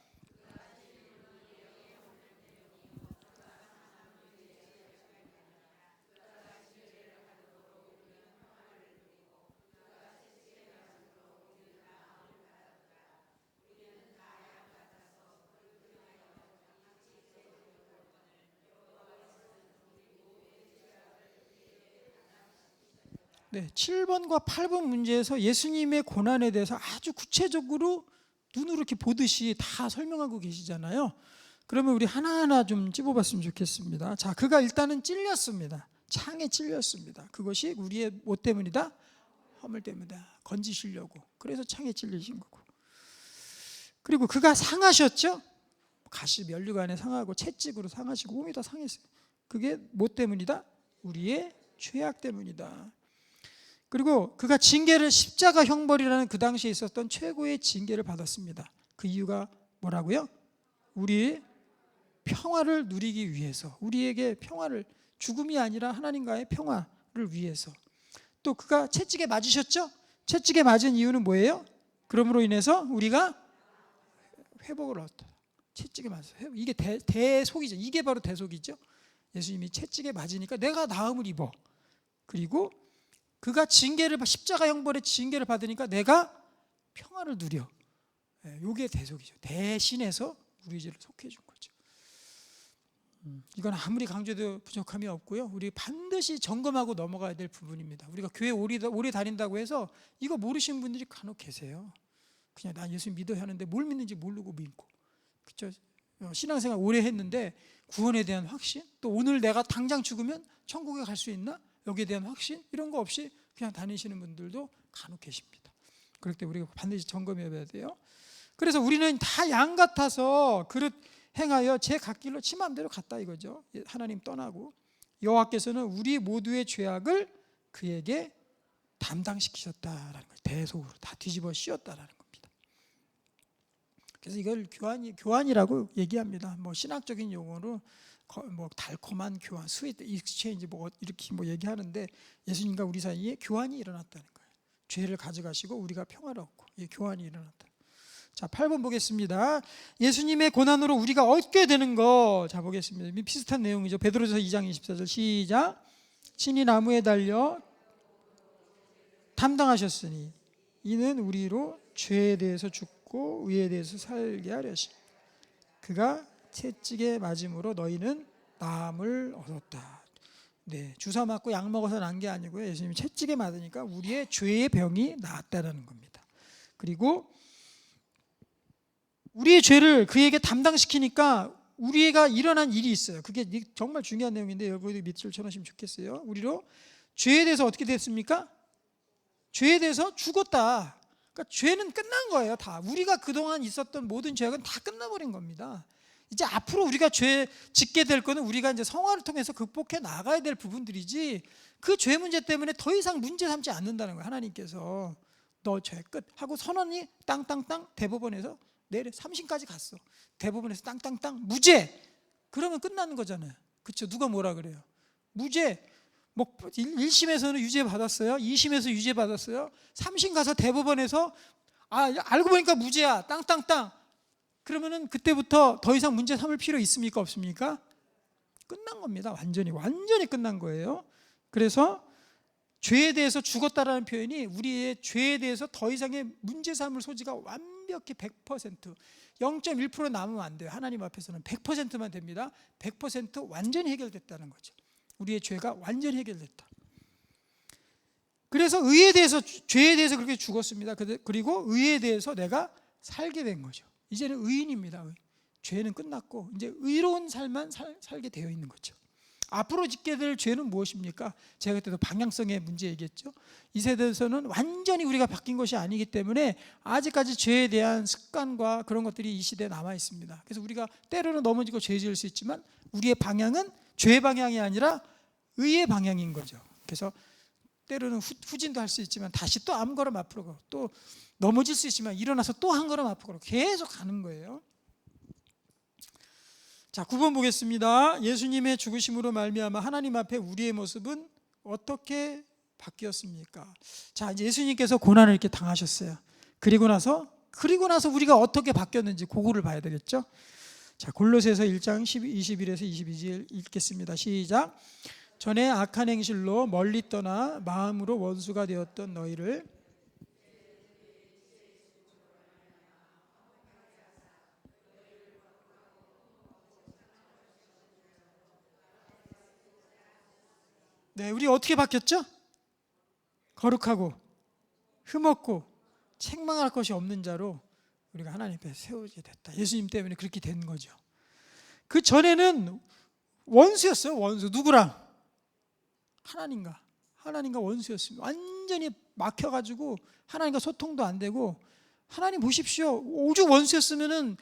네, 7번과 8번 문제에서 예수님의 고난에 대해서 아주 구체적으로 눈으로 이렇게 보듯이 다 설명하고 계시잖아요. 그러면 우리 하나하나 좀 찝어봤으면 좋겠습니다. 자, 그가 일단은 찔렸습니다. 창에 찔렸습니다. 그것이 우리의 뭐 때문이다? 허물 때문이다. 건지시려고. 그래서 창에 찔리신 거고. 그리고 그가 상하셨죠? 가시 면류관에 상하고 채찍으로 상하시고 몸이 다 상했어요. 그게 뭐 때문이다? 우리의 죄악 때문이다. 그리고 그가 징계를, 십자가 형벌이라는 그 당시에 있었던 최고의 징계를 받았습니다. 그 이유가 뭐라고요? 우리의 평화를 누리기 위해서, 우리에게 평화를, 죽음이 아니라 하나님과의 평화를 위해서. 또 그가 채찍에 맞으셨죠? 채찍에 맞은 이유는 뭐예요? 그러므로 인해서 우리가 회복을 얻었다. 채찍에 맞아서 회복. 이게 대속이죠. 이게 바로 대속이죠. 예수님이 채찍에 맞으니까 내가 나음을 입어. 그리고 그가 십자가 형벌의 징계를 받으니까 내가 평화를 누려. 이게 대속이죠. 대신해서 우리 죄를 속해 준 거죠. 이건 아무리 강조해도 부족함이 없고요. 우리 반드시 점검하고 넘어가야 될 부분입니다. 우리가 교회 오래 다닌다고 해서 이거 모르시는 분들이 간혹 계세요. 그냥 나 예수 믿어야 하는데 뭘 믿는지 모르고 믿고, 그렇죠? 신앙생활 오래 했는데 구원에 대한 확신, 또 오늘 내가 당장 죽으면 천국에 갈 수 있나? 여기에 대한 확신 이런 거 없이 그냥 다니시는 분들도 간혹 계십니다. 그럴 때 우리가 반드시 점검해 봐야 돼요. 그래서 우리는 다 양 같아서 그릇 행하여 제 갓길로 지 맘대로 갔다 이거죠. 하나님 떠나고 여호와께서는 우리 모두의 죄악을 그에게 담당시키셨다라는 거예요. 대속으로 다 뒤집어 씌웠다라는 겁니다. 그래서 이걸 교환이라고 얘기합니다. 뭐 신학적인 용어로 뭐 달콤한 교환, 스위트 익스체인지 뭐 이렇게 뭐 얘기하는데 예수님과 우리 사이에 교환이 일어났다는 거예요. 죄를 가져가시고 우리가 평화를 얻고 교환이 일어났다. 자, 8번 보겠습니다. 예수님의 고난으로 우리가 얻게 되는 거. 자, 보겠습니다. 비슷한 내용이죠. 베드로전서 2장 24절 시작. 친히 나무에 달려 담당하셨으니 이는 우리로 죄에 대해서 죽고 의에 대해서 살게 하려시. 그가 채찍에 맞음으로 너희는 나음을 얻었다. 네, 주사 맞고 약 먹어서 난 게 아니고요. 예수님이 채찍에 맞으니까 우리의 죄의 병이 나았다는 겁니다. 그리고 우리의 죄를 그에게 담당시키니까 우리가 일어난 일이 있어요. 그게 정말 중요한 내용인데 여러분들이 밑줄 쳐놓으시면 좋겠어요. 우리로 죄에 대해서 어떻게 됐습니까? 죄에 대해서 죽었다. 그러니까 죄는 끝난 거예요. 다 우리가 그동안 있었던 모든 죄악은 다 끝나버린 겁니다. 이제 앞으로 우리가 죄 짓게 될 거는 우리가 이제 성화를 통해서 극복해 나가야 될 부분들이지, 그 죄 문제 때문에 더 이상 문제 삼지 않는다는 거예요. 하나님께서 너 죄 끝 하고 선언이 땅땅땅 대법원에서 내래 3심까지 갔어. 대법원에서 땅땅땅 무죄. 그러면 끝나는 거잖아요. 그렇죠? 누가 뭐라 그래요? 무죄. 뭐 1심에서는 유죄 받았어요. 2심에서 유죄 받았어요. 3심 가서 대법원에서 알고 보니까 무죄야. 땅땅땅. 그러면은 그때부터 더 이상 문제 삼을 필요 있습니까? 없습니까? 끝난 겁니다. 완전히 끝난 거예요. 그래서 죄에 대해서 죽었다라는 표현이 우리의 죄에 대해서 더 이상의 문제 삼을 소지가 완벽히 100%, 0.1% 남으면 안 돼요. 하나님 앞에서는 100%만 됩니다. 100% 완전히 해결됐다는 거죠. 우리의 죄가 완전히 해결됐다. 그래서 의에 대해서, 죄에 대해서 그렇게 죽었습니다. 그리고 의에 대해서 내가 살게 된 거죠. 이제는 의인입니다. 죄는 끝났고 이제 의로운 삶만 살게 되어 있는 거죠. 앞으로 짓게 될 죄는 무엇입니까? 제가 그때도 방향성의 문제 얘기했죠. 이 세대에서는 완전히 우리가 바뀐 것이 아니기 때문에 아직까지 죄에 대한 습관과 그런 것들이 이 시대에 남아 있습니다. 그래서 우리가 때로는 넘어지고 죄 지을 수 있지만 우리의 방향은 죄의 방향이 아니라 의의 방향인 거죠. 그래서 때로는 후진도 할 수 있지만 다시 또 한 걸음 앞으로 가고, 또 넘어질 수 있지만 일어나서 또 한 걸음 앞으로 가고 계속 가는 거예요. 자, 9번 보겠습니다. 예수님의 죽으심으로 말미암아 하나님 앞에 우리의 모습은 어떻게 바뀌었습니까? 자, 이제 예수님께서 고난을 이렇게 당하셨어요. 그리고 나서 우리가 어떻게 바뀌었는지 그거를 봐야 되겠죠. 자, 골로새서 1장 21에서 22절 읽겠습니다. 시작. 전에 악한 행실로 멀리 떠나 마음으로 원수가 되었던 너희를 네, 우리 어떻게 바뀌었죠? 거룩하고 흠없고 책망할 것이 없는 자로 우리가 하나님 앞에 세우게 됐다. 예수님 때문에 그렇게 된 거죠. 그 전에는 원수였어요. 원수. 누구랑? 하나님과 원수였습니다. 완전히 막혀가지고 하나님과 소통도 안 되고, 하나님 보십시오. 오죽 원수였으면은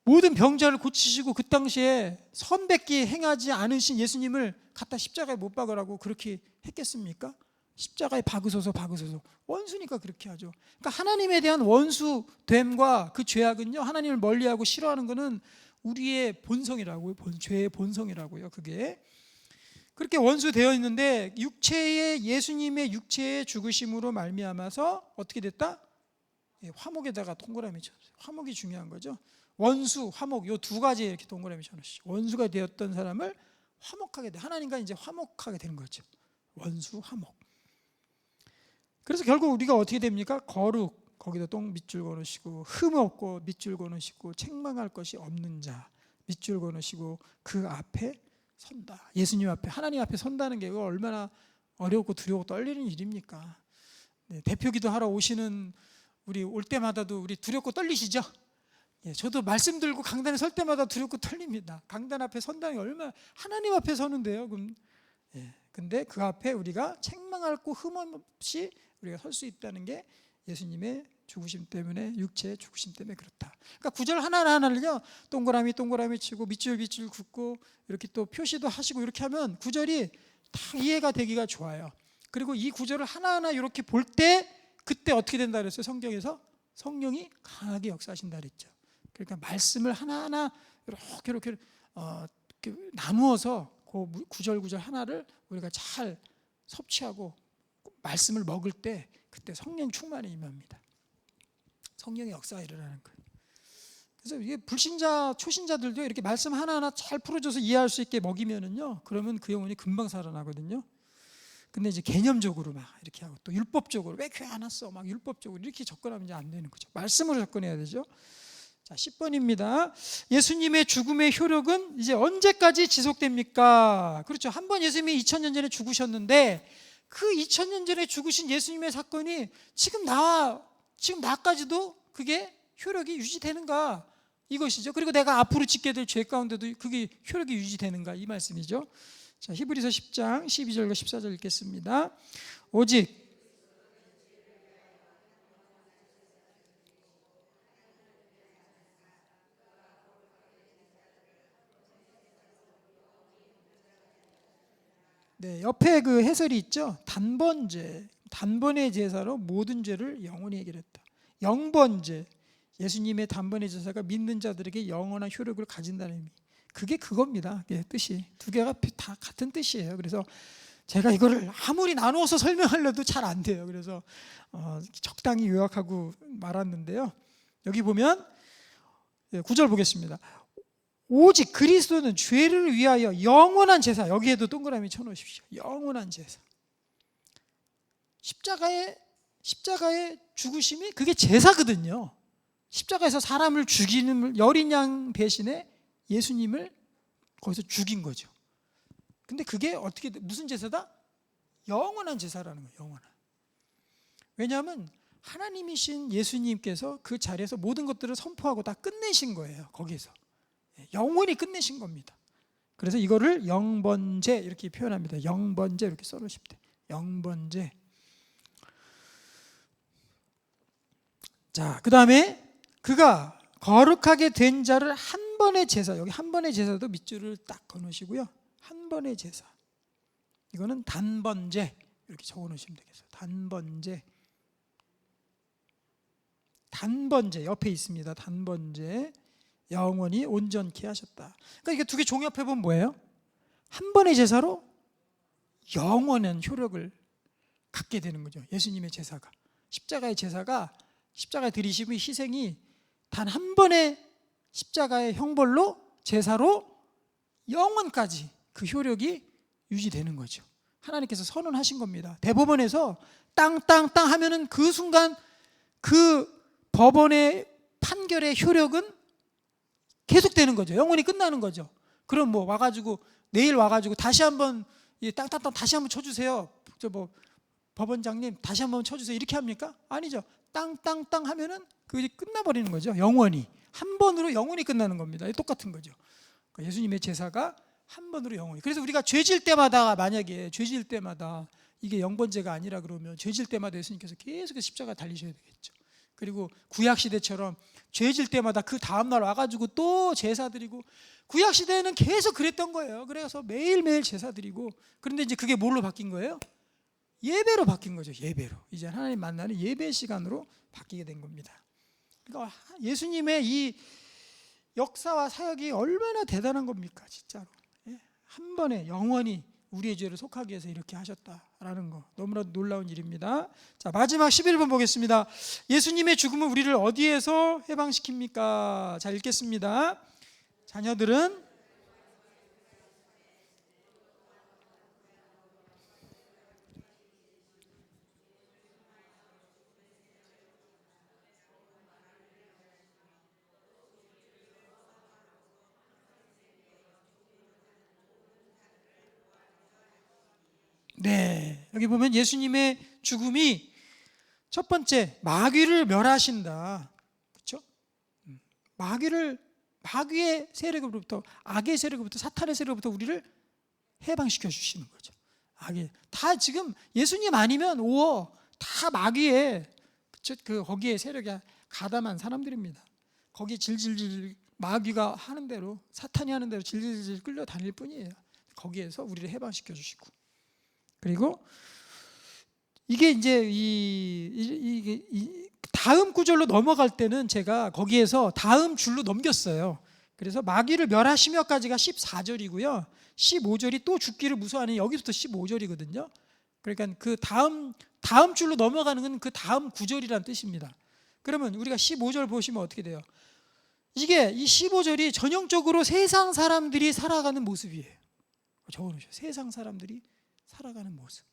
모든 병자를 고치시고 그 당시에 선밖에 행하지 않으신 예수님을 갖다 십자가에 못 박으라고 그렇게 했겠습니까? 십자가에 박으소서. 원수니까 그렇게 하죠. 그러니까 하나님에 대한 원수됨과 그 죄악은요, 하나님을 멀리하고 싫어하는 것은 우리의 본성이라고요. 죄의 본성이라고요. 그게 그렇게 원수되어 있는데 예수님의 육체의 죽으심으로 말미암아서 어떻게 됐다? 화목에다가 동그라미 쳤어요. 화목이 중요한 거죠. 원수, 화목, 요 두 가지에 이렇게 동그라미 쳐놓으시죠. 원수가 되었던 사람을 화목하게 돼. 하나님과 이제 화목하게 되는 거죠. 원수, 화목. 그래서 결국 우리가 어떻게 됩니까? 거룩, 거기다 똥 밑줄 그어놓으시고, 흠없고 밑줄 그어놓으시고, 책망할 것이 없는 자. 밑줄 그으시고 그 앞에 선다. 예수님 앞에, 하나님 앞에 선다는 게 얼마나 어렵고 두려워 떨리는 일입니까? 네, 대표기도 하러 오시는 우리 올 때마다도 우리 두렵고 떨리시죠? 예, 저도 말씀 들고 강단에 설 때마다 두렵고 떨립니다. 강단 앞에 선다는 게 얼마나, 하나님 앞에 서는데요. 그럼 근데 그 앞에 우리가 책망할 거 흠 없이 우리가 설 수 있다는 게 예수님의 죽으심 때문에, 육체의 죽으심 때문에 그렇다. 그러니까 구절 하나하나를요 동그라미 치고 밑줄 긋고 이렇게 또 표시도 하시고 이렇게 하면 구절이 다 이해가 되기가 좋아요. 그리고 이 구절을 하나하나 이렇게 볼 때 그때 어떻게 된다 그랬어요? 성경에서 성령이 강하게 역사하신다 그랬죠. 그러니까 말씀을 하나하나 이렇게 나누어서 그 구절 하나를 우리가 잘 섭취하고 말씀을 먹을 때 그때 성령 충만이 임합니다. 성령의 역사가 일어나는 거예요. 그래서 이게 불신자, 초신자들도 이렇게 말씀 하나하나 잘 풀어줘서 이해할 수 있게 먹이면은요, 그러면 그 영혼이 금방 살아나거든요. 근데 이제 개념적으로 막 이렇게 하고 또 율법적으로 왜 교회 안 왔어? 막 율법적으로 이렇게 접근하면 이제 안 되는 거죠. 말씀으로 접근해야 되죠. 자, 10번입니다. 예수님의 죽음의 효력은 이제 언제까지 지속됩니까? 그렇죠. 한 번 예수님이 2000년 전에 죽으셨는데 그 2000년 전에 죽으신 예수님의 사건이 지금 나까지도 그게 효력이 유지되는가? 이것이죠. 그리고 내가 앞으로 짓게 될 죄 가운데도 그게 효력이 유지되는가? 이 말씀이죠. 자, 히브리서 10장 12절과 14절 읽겠습니다. 오직 네, 옆에 그 해설이 있죠. 단번의 제사로 모든 죄를 영원히 해결했다. 영번제, 예수님의 단번의 제사가 믿는 자들에게 영원한 효력을 가진다는 의미. 그게 그겁니다. 뜻이 두 개가 다 같은 뜻이에요. 그래서 제가 이거를 아무리 나누어서 설명하려도 잘 안 돼요. 그래서 적당히 요약하고 말았는데요. 여기 보면 9절 보겠습니다. 오직 그리스도는 죄를 위하여 영원한 제사, 여기에도 동그라미 쳐놓으십시오. 영원한 제사. 십자가의 죽으심이 그게 제사거든요. 십자가에서 사람을 죽이는 여린 양 대신에 예수님을 거기서 죽인 거죠. 근데 그게 어떻게, 무슨 제사다? 영원한 제사라는 거예요. 영원한. 왜냐하면 하나님이신 예수님께서 그 자리에서 모든 것들을 선포하고 다 끝내신 거예요. 거기서 영원히 끝내신 겁니다. 그래서 이거를 영번제 이렇게 표현합니다. 영번제 이렇게 써놓으시면 돼요. 영번제. 자, 그 다음에 그가 거룩하게 된 자를 한 번의 제사, 여기 한 번의 제사도 밑줄을 딱 그어놓으시고요. 한 번의 제사. 이거는 단번제 이렇게 적어놓으시면 되겠어요. 단번제 옆에 있습니다. 단번제. 영원히 온전케 하셨다. 그러니까 이게 두 개 종합해 보면 뭐예요? 한 번의 제사로 영원한 효력을 갖게 되는 거죠. 예수님의 제사가, 십자가의 제사가, 십자가의 들이심의 희생이 단 한 번의 십자가의 형벌로, 제사로 영원까지 그 효력이 유지되는 거죠. 하나님께서 선언하신 겁니다. 대법원에서 땅땅땅 하면은 그 순간 그 법원의 판결의 효력은 계속되는 거죠. 영원히 끝나는 거죠. 그럼 뭐 와가지고 내일 와가지고 다시 한번 땅땅땅 다시 한번 쳐주세요. 법원장님 다시 한번 쳐주세요. 이렇게 합니까? 아니죠. 땅땅땅 하면은 그게 끝나버리는 거죠. 영원히 한 번으로 영원히 끝나는 겁니다. 똑같은 거죠. 그러니까 예수님의 제사가 한 번으로 영원히. 그래서 우리가 죄질 때마다, 만약에 죄질 때마다 이게 영번제가 아니라 그러면 죄질 때마다 예수님께서 계속해서 십자가 달리셔야 되겠죠. 그리고 구약시대처럼 죄질 때마다 그 다음날 와가지고 또 제사 드리고, 구약시대에는 계속 그랬던 거예요. 그래서 매일매일 제사 드리고. 그런데 이제 그게 뭘로 바뀐 거예요? 예배로 바뀐 거죠. 예배로. 이제 하나님 만나는 예배 시간으로 바뀌게 된 겁니다. 그러니까 예수님의 이 역사와 사역이 얼마나 대단한 겁니까? 진짜로. 한 번에 영원히 우리의 죄를 속하기 위해서 이렇게 하셨다라는 거, 너무나도 놀라운 일입니다. 자, 마지막 11번 보겠습니다. 예수님의 죽음은 우리를 어디에서 해방시킵니까? 자, 읽겠습니다. 자녀들은 네, 여기 보면 예수님의 죽음이 첫 번째 마귀를 멸하신다. 그렇죠? 마귀의 세력으로부터, 악의 세력으로부터, 사탄의 세력으로부터 우리를 해방시켜 주시는 거죠. 악이 다 지금 예수님 아니면 다 마귀의 거기에 세력이 가담한 사람들입니다. 거기 질질질 마귀가 하는 대로, 사탄이 하는 대로 질질질 끌려다닐 뿐이에요. 거기에서 우리를 해방시켜 주시고, 그리고 이게 이제 이 다음 구절로 넘어갈 때는 제가 거기에서 다음 줄로 넘겼어요. 그래서 마귀를 멸하시며까지가 14절이고요. 15절이 또 죽기를 무서워하는, 여기부터 15절이거든요. 그러니까 그 다음 줄로 넘어가는 건 그 다음 구절이라는 뜻입니다. 그러면 우리가 15절 보시면 어떻게 돼요? 이게 이 15절이 전형적으로 세상 사람들이 살아가는 모습이에요. 적어놓으세요. 세상 사람들이 살아가는 모습.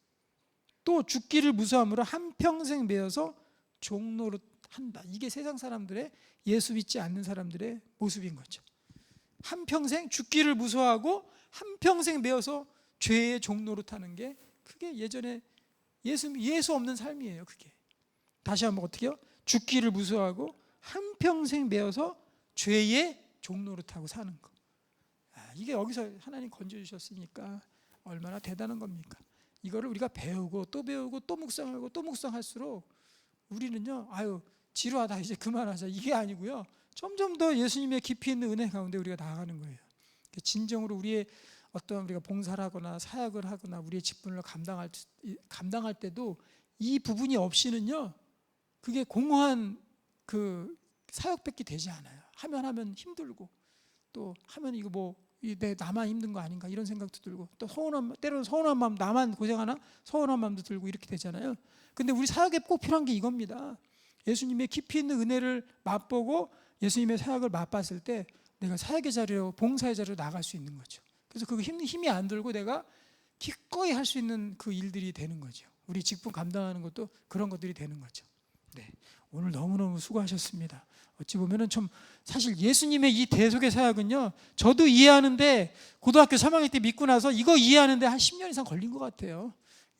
또 죽기를 무서함으로 한평생 매여서 종노릇 한다. 이게 세상 사람들의, 예수 믿지 않는 사람들의 모습인 거죠. 한평생 죽기를 무서워하고 한평생 매여서 죄의 종노릇 하는 게, 그게 예전에 예수 없는 삶이에요. 그게. 다시 한번 어떻게요? 죽기를 무서워하고 한평생 매여서 죄의 종노릇하고 사는 거. 이게 여기서 하나님 건져주셨으니까 얼마나 대단한 겁니까? 이거를 우리가 배우고 또 배우고 또 묵상하고 또 묵상할수록 우리는요, 지루하다 이제 그만하자, 이게 아니고요, 점점 더 예수님의 깊이 있는 은혜 가운데 우리가 나아가는 거예요. 진정으로 우리의 어떤, 우리가 봉사를 하거나 사역을 하거나 우리의 직분을 감당할 때도 이 부분이 없이는요, 그게 공허한 그 사역밖에 되지 않아요. 하면 힘들고, 또 하면 이거 나만 힘든 거 아닌가 이런 생각도 들고, 또 때로는 서운한 마음, 나만 고생하나 서운한 마음도 들고 이렇게 되잖아요. 근데 우리 사역에 꼭 필요한 게 이겁니다. 예수님의 깊이 있는 은혜를 맛보고 예수님의 사역을 맛봤을 때 내가 사역의 자리로, 봉사의 자리로 나갈 수 있는 거죠. 그래서 그 힘이 안 들고 내가 기꺼이 할 수 있는 그 일들이 되는 거죠. 우리 직분 감당하는 것도 그런 것들이 되는 거죠. 네, 오늘 너무너무 수고하셨습니다. 어찌 보면은 좀, 사실 예수님의 이 대속의 사역은요, 저도 이해하는데 고등학교 3학년 때 믿고 나서 이거 이해하는데 한 10년 이상 걸린 것 같아요.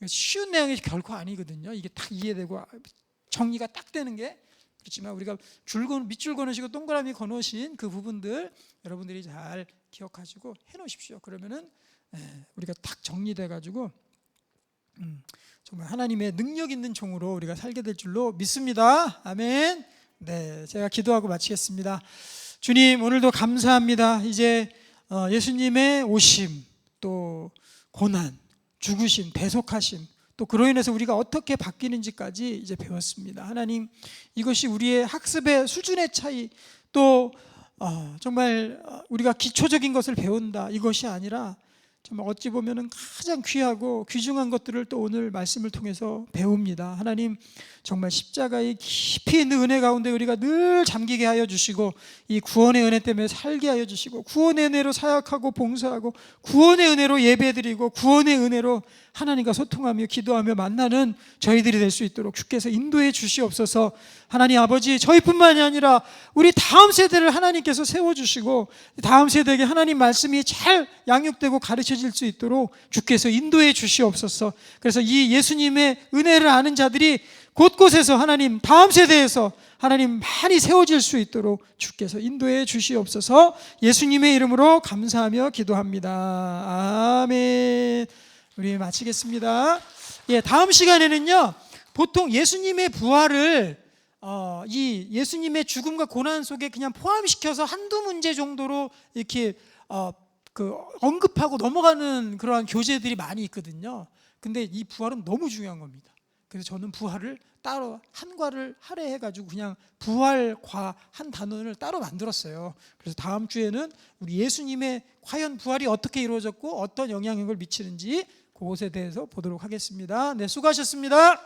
쉬운 내용이 결코 아니거든요. 이게 딱 이해되고 정리가 딱 되는 게. 그렇지만 우리가 밑줄 그어놓으시고 동그라미 그어놓으신 그 부분들 여러분들이 잘 기억하시고 해놓으십시오. 그러면은 우리가 딱 정리돼가지고 정말 하나님의 능력 있는 종으로 우리가 살게 될 줄로 믿습니다. 아멘. 네, 제가 기도하고 마치겠습니다. 주님, 오늘도 감사합니다. 이제 예수님의 오심, 또 고난, 죽으심, 대속하심, 또 그로 인해서 우리가 어떻게 바뀌는지까지 이제 배웠습니다. 하나님, 이것이 우리의 학습의 수준의 차이, 또 정말 우리가 기초적인 것을 배운다, 이것이 아니라 정말 어찌 보면은 가장 귀하고 귀중한 것들을 또 오늘 말씀을 통해서 배웁니다. 하나님, 정말 십자가의 깊이 있는 은혜 가운데 우리가 늘 잠기게 하여 주시고, 이 구원의 은혜 때문에 살게 하여 주시고, 구원의 은혜로 사역하고 봉사하고, 구원의 은혜로 예배드리고, 구원의 은혜로 하나님과 소통하며 기도하며 만나는 저희들이 될 수 있도록 주께서 인도해 주시옵소서. 하나님 아버지, 저희뿐만이 아니라 우리 다음 세대를 하나님께서 세워주시고, 다음 세대에게 하나님 말씀이 잘 양육되고 가르쳐질 수 있도록 주께서 인도해 주시옵소서. 그래서 이 예수님의 은혜를 아는 자들이 곳곳에서 하나님, 다음 세대에서 하나님 많이 세워질 수 있도록 주께서 인도해 주시옵소서. 예수님의 이름으로 감사하며 기도합니다. 아멘. 우리 마치겠습니다. 다음 시간에는요, 보통 예수님의 부활을 이 예수님의 죽음과 고난 속에 그냥 포함시켜서 한두 문제 정도로 이렇게 언급하고 넘어가는 그러한 교재들이 많이 있거든요. 근데 이 부활은 너무 중요한 겁니다. 그래서 저는 부활을 따로 한과를 할애해가지고 그냥 부활과 한 단원을 따로 만들었어요. 그래서 다음 주에는 우리 예수님의 과연 부활이 어떻게 이루어졌고 어떤 영향력을 미치는지 그것에 대해서 보도록 하겠습니다. 네, 수고하셨습니다.